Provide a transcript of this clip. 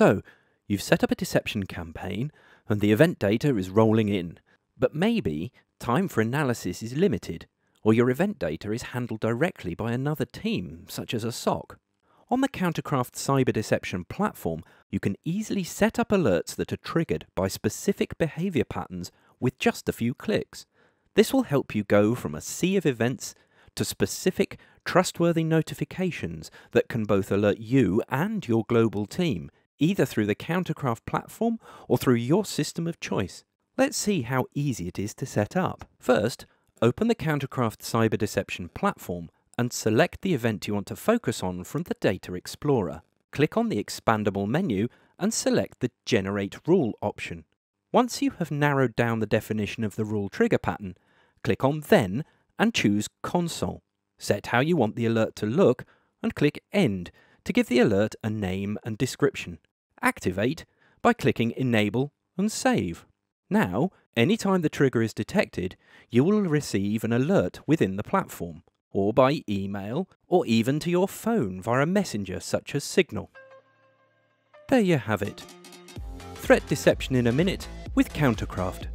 So, you've set up a deception campaign and the event data is rolling in, but maybe time for analysis is limited, or your event data is handled directly by another team, such as a SOC. On the CounterCraft Cyber Deception Platform, you can easily set up alerts that are triggered by specific behavior patterns with just a few clicks. This will help you go from a sea of events to specific, trustworthy notifications that can both alert you and your global team, either through the CounterCraft platform or through your system of choice. Let's see how easy it is to set up. First, open the CounterCraft Cyber Deception Platform and select the event you want to focus on from the Data Explorer. Click on the expandable menu and select the Generate Rule option. Once you have narrowed down the definition of the rule trigger pattern, click on Then and choose Console. Set how you want the alert to look and click End to give the alert a name and description. Activate by clicking Enable and Save. Now, anytime the trigger is detected, you will receive an alert within the platform, or by email, or even to your phone via a messenger such as Signal. There you have it. Threat deception in a minute with CounterCraft.